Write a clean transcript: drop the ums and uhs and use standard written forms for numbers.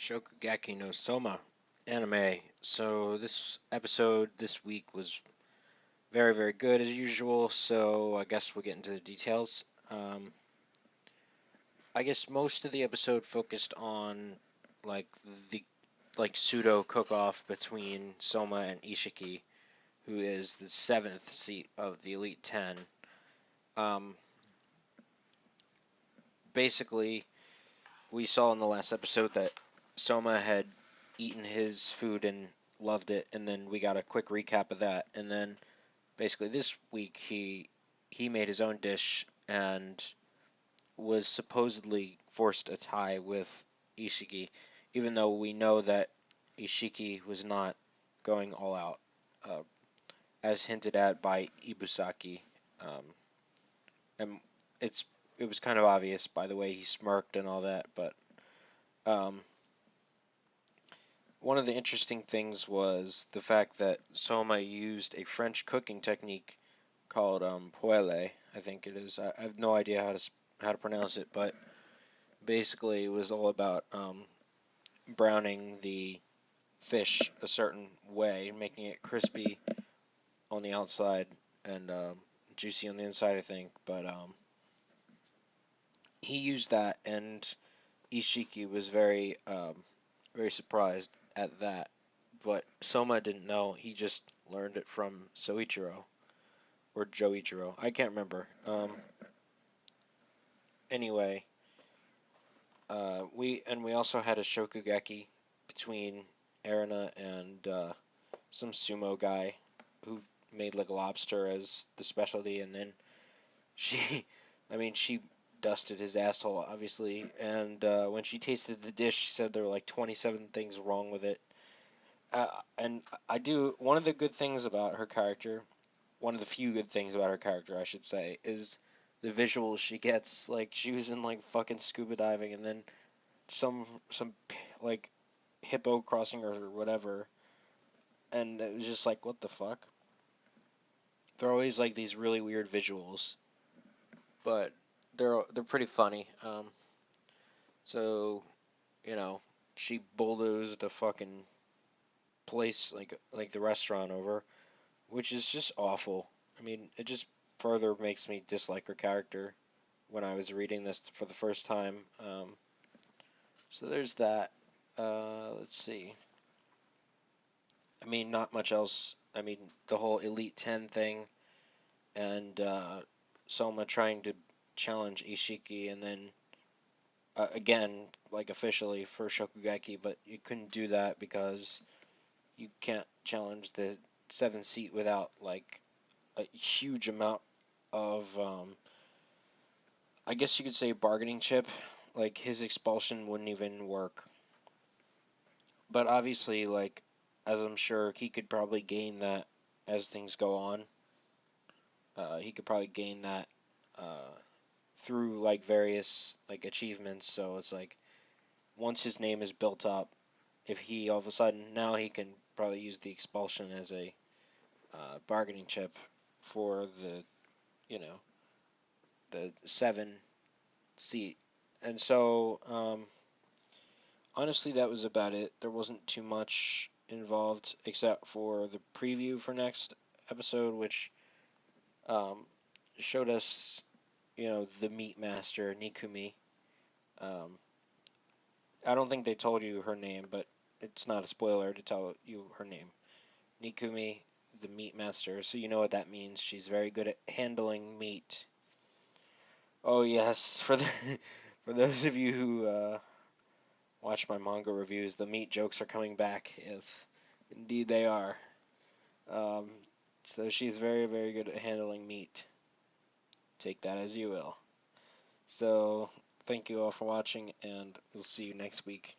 Shokugeki no Souma anime. So this episode this week was very, very good as usual. So I guess we'll get into the details. I guess most of the episode focused on like the pseudo cook-off between Soma and Ishiki, who is the seventh seat of the Elite Ten. Um, Basically, we saw in the last episode that Soma had eaten his food and loved it, and then we got a quick recap of that. And then basically this week he made his own dish and was supposedly forced a tie with Ishiki, even though we know that Ishiki was not going all out, uh, as hinted at by Ibusaki. Um, and it was kind of obvious by the way he smirked and all that, but um, one of the interesting things was the fact that Soma used a French cooking technique called poêle, I think it is. I have no idea how to pronounce it, but basically it was all about browning the fish a certain way, making it crispy on the outside and juicy on the inside, I think. But he used that, and Ishiki was very surprised at that. But Soma didn't know. He just learned it from Soichiro or Joichiro. I can't remember. Anyway, we also had a Shokugeki between Erina and some sumo guy who made like lobster as the specialty, and then she, I mean, she dusted his asshole obviously, and when she tasted the dish, she said there were like 27 things wrong with it. And I do one of the good things about her character, one of the few good things about her character, I should say, is the visuals she gets. Like she was in like fucking scuba diving, and then some like hippo crossing her or whatever, and it was just like what the fuck. They're always like these really weird visuals, but they're pretty funny. So you know, she bulldozed a fucking place like the restaurant over, which is just awful. I mean, it just further makes me dislike her character when I was reading this for the first time. So there's that. Let's see. I mean, not much else. I mean, the whole Elite Ten thing, and Soma trying to challenge Ishiki, and then again, like officially for Shokugeki, but you couldn't do that because you can't challenge the seventh seat without like a huge amount of, I guess you could say, bargaining chip. Like his expulsion wouldn't even work. But obviously, like as I'm sure he could probably gain that as things go on. He could probably gain that uh, through like various like achievements. So it's like once his name is built up, if he all of a sudden now he can probably use the expulsion as a bargaining chip for the you know the seven seat. And so honestly, that was about it. There wasn't too much involved except for the preview for next episode, which um, showed us the meat master Nikumi. Um, I don't think they told you her name, but it's not a spoiler to tell you her name. Nikumi, the meat master. So you know what that means. She's very good at handling meat. Oh yes, for the for those of you who watch my manga reviews, the meat jokes are coming back. Yes, indeed they are. Um, so she's very, very good at handling meat. Take that as you will. So thank you all for watching, and we'll see you next week.